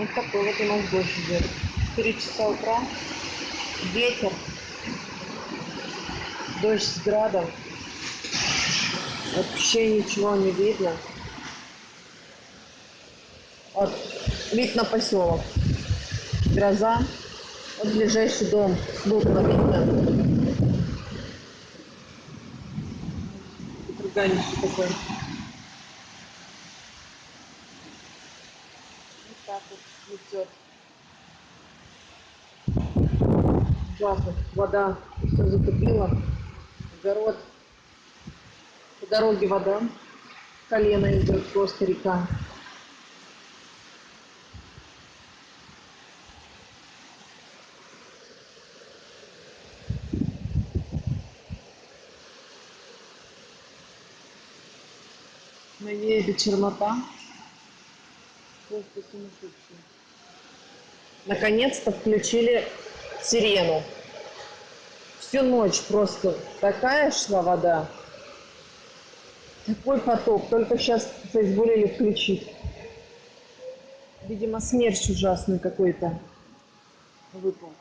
Вот такой вот у нас дождь идет. 4 часа утра. Ветер. Дождь с градом. Вообще ничего не видно. Вот, вид на поселок. Гроза. Вот ближайший дом. Смутно видно. Курганище такой. Вот так вот цветет. Ужасно. Вода все затопила. Огород. По дороге вода. Колено идет, просто река. На небе чернота. Просто сумасшедшая. Наконец-то включили сирену. Всю ночь просто такая шла вода. Такой поток. Только сейчас соизволили включить. Видимо, смерч ужасный какой-то выпал.